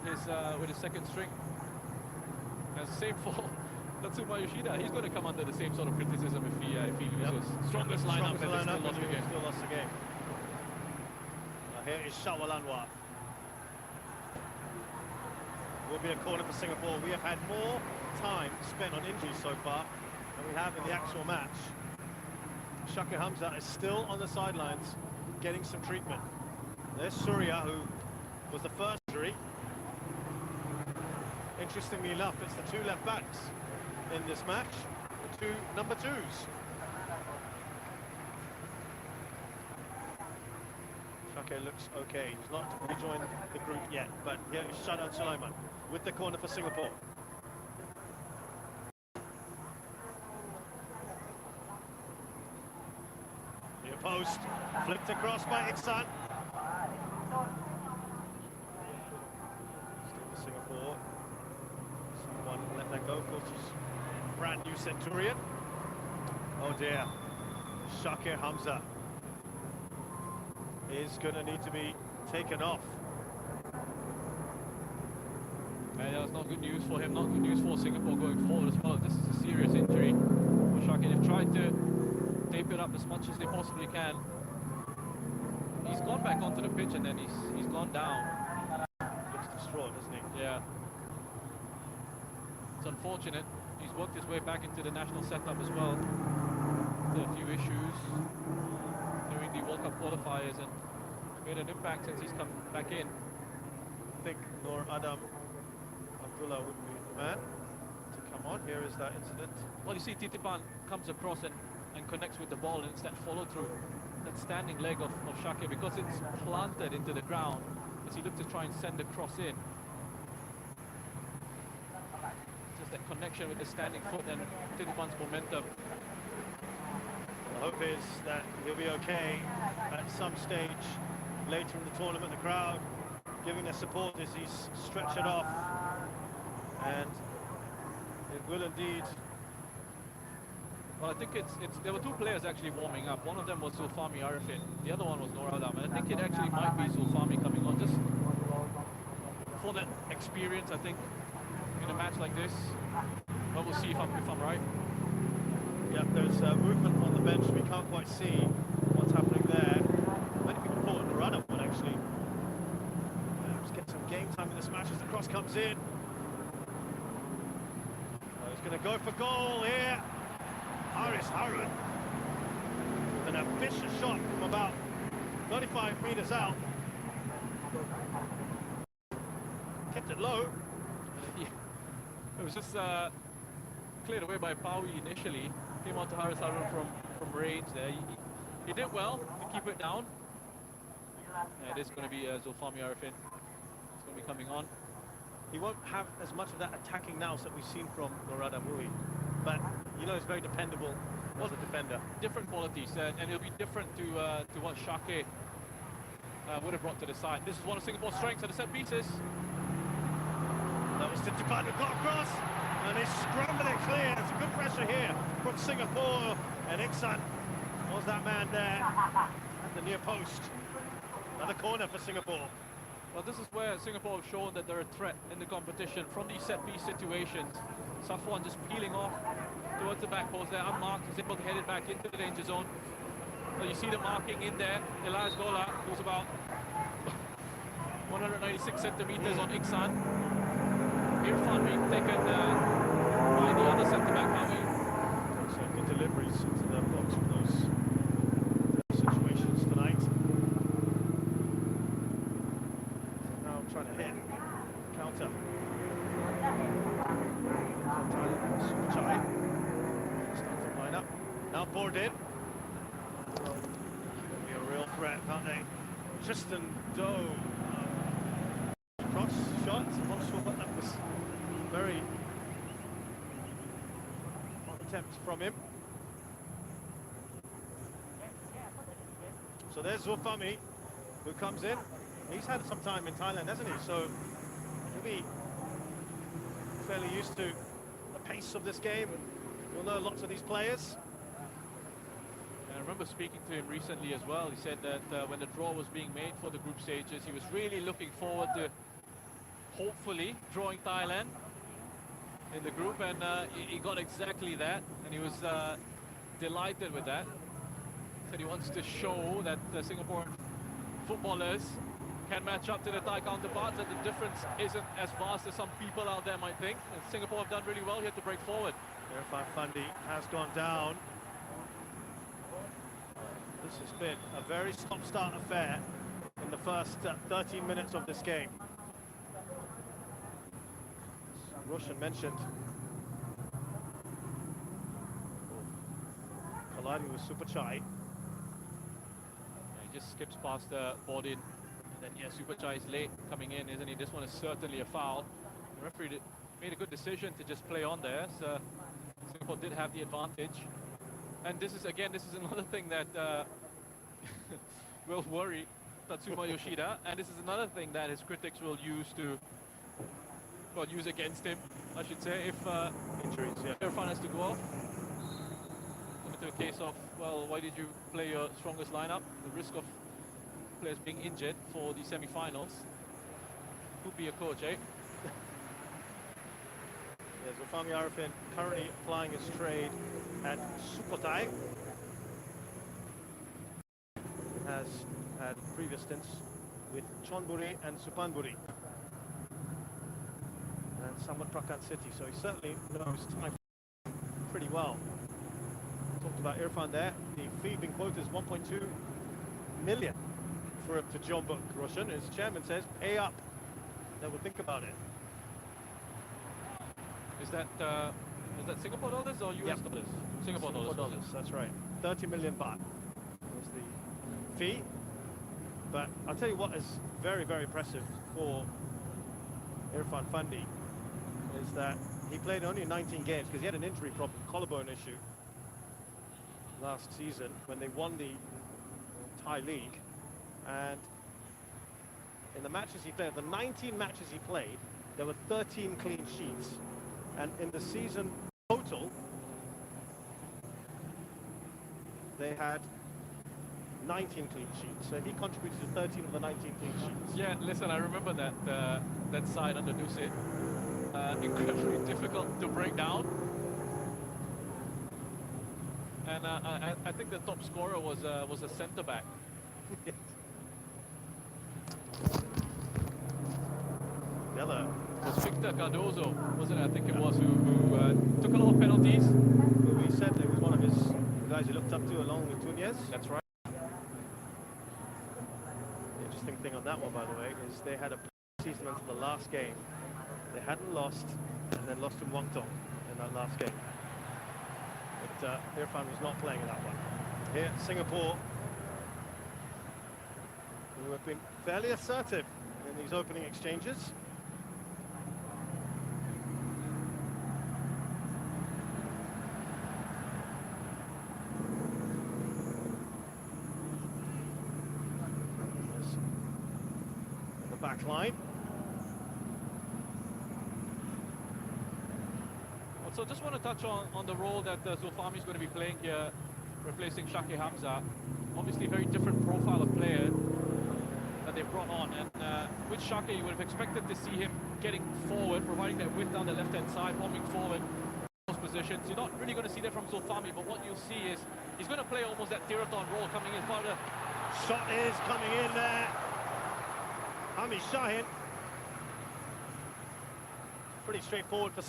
with his second string. And same for Tatsuma Yoshida. He's going to come under the same sort of criticism if he loses. Strongest lineup, and they still lost the game. Still lost the game. Here is Shawalanwa. Will be a corner for Singapore. We have had more time spent on injuries so far than we have in the actual match. Shakir Hamza is still on the sidelines getting some treatment. There's Surya, who was the first injury. Interestingly enough, it's the two left backs in this match, the two number twos. Shakir looks okay. He's not rejoined the group yet, but here is Shadan Sulaiman with the corner for Singapore. Near post, flipped across by Iksan. Still for Singapore. Someone let that go, of course, he's brand new Centurion. Oh dear, Shakir Hamza is going to need to be taken off. And that's not good news for him, not good news for Singapore going forward as well. This is a serious injury for Shakir. They've tried to tape it up as much as they possibly can. He's gone back onto the pitch and then he's gone down. Looks distraught, doesn't he? Yeah. It's unfortunate. He's worked his way back into the national setup as well. There are a few issues during the World Cup qualifiers and made an impact since he's come back in. I think Noor Adam Abdullah would be the man to come on. Here is that incident. Well, you see Titipan comes across and connects with the ball, and it's that follow through, that standing leg of Shakir, because it's planted into the ground as he looked to try and send the cross in. Just that connection with the standing foot and Titipan's momentum. The hope is that he'll be okay at some stage later in the tournament. The crowd giving their support as he's stretched it off, and it will indeed. Well, I think there were two players actually warming up. One of them was Zulfami Arifin, the other one was Noor Adam, and I think it actually might be Zulfami coming on just for that experience, I think, in a match like this. But we'll see if I'm right. Yeah, there's movement on the bench. We can't quite see what's happening there. Many people thought Noor Adam would actually just get some game time in this match as the cross comes in. He's going to go for goal here. Haris Harun with an ambitious shot from about 35 metres out. Kept it low. Yeah. It was just cleared away by Pawi initially. Came on to Haris Harun from range there. He did well to keep it down. And it is going to be Zulfami Arifin. It's going to be coming on. He won't have as much of that attacking nous that we've seen from Noor Adam, will he? But you know, he's very dependable as a defender. Different qualities, and it'll be different to what Shakir would have brought to the side. This is one of Singapore's strengths at the set pieces. That was Titipan who got across, and they scramble it clear. There's a good pressure here from Singapore, and Iksan was that man there at the near post. Another corner for Singapore. Well, this is where Singapore have shown that they're a threat in the competition from these set-piece situations. Safwan just peeling off towards the back post there, unmarked, is able to head it back into the danger zone. So you see the marking in there. Elias Gola goes about 196 centimeters on Iksan. Irfan being taken by the other centre-back, Maui. So good deliveries into the box from those situations tonight. Trying to hit counter. Starting line up. Now boarded. Be a real threat, can't they? Tristan Doe. Cross shot. I'm not sure what that was. Very attempt from him. So there's Zulfami, who comes in. He's had some time in Thailand, hasn't he? So he'll be fairly used to the pace of this game. You'll know lots of these players. And I remember speaking to him recently as well. He said that when the draw was being made for the group stages, he was really looking forward to hopefully drawing Thailand in the group, and he got exactly that, and he was delighted with that. Said he wants to show that the Singaporean footballers can match up to the Thai counterparts, and the difference isn't as vast as some people out there might think. And Singapore have done really well here to break forward. Irfan Fundi has gone down. This has been a very stop-start affair in the first 13 minutes of this game. As Roshan mentioned, colliding with Superchai. He just skips past the board in. And then, yeah, Superchai is late coming in, isn't he? This one is certainly a foul. The referee made a good decision to just play on there. So Singapore did have the advantage. And this is another thing that will worry Tatsuma Yoshida. And this is another thing that his critics will use against him, I should say, if Injuries, yeah. Irfan has to go off. Into a case of, well, why did you play your strongest lineup? The risk of players being injured for the semi-finals. Could be a coach, eh? Yes, Zulfami Arifin currently applying his trade at Sukhothai. Has had previous stints with Chonburi and Supanburi. And somewhat Prakan City, so he certainly knows Thai pretty well. Talked about Irfan there. The fee being quoted is 1.2 million for him to job book Roshan. His chairman says, pay up. They will think about it. Is that Singapore dollars or US dollars? Singapore dollars. That's right. 30 million baht was the fee. But I'll tell you what is very, very impressive for Irfan Fundi is that he played only 19 games because he had an injury problem, collarbone issue, last season when they won the Thai League. And in the matches he played, the 19 matches he played, there were 13 clean sheets. And in the season total, they had 19 clean sheets. So he contributed to 13 of the 19 clean sheets. Yeah, listen, I remember that side under Dusit. Incredibly difficult to break down. And I think the top scorer was a centre back. The other was Victor Cardozo, wasn't it? I think it was, who took a lot of penalties. who he said it was one of his guys he looked up to along with Tunez. That's right. The interesting thing on that one, by the way, is they had a season until the last game. They hadn't lost, and then lost to Guangdong in that last game. But Irfan was not playing in that one. Here, Singapore, who have been fairly assertive in these opening exchanges. The back line. So just want to touch on the role that Zulfami is going to be playing here, replacing Shaki Hamza. Obviously, a very different profile of player that they've brought on. And with Shaki, you would have expected to see him getting forward, providing that width down the left-hand side, bombing forward those positions. You're not really going to see that from Zulfami, but what you'll see is he's going to play almost that Tiraton role coming in. Shot is coming in there. Hami Shahin. Pretty straightforward for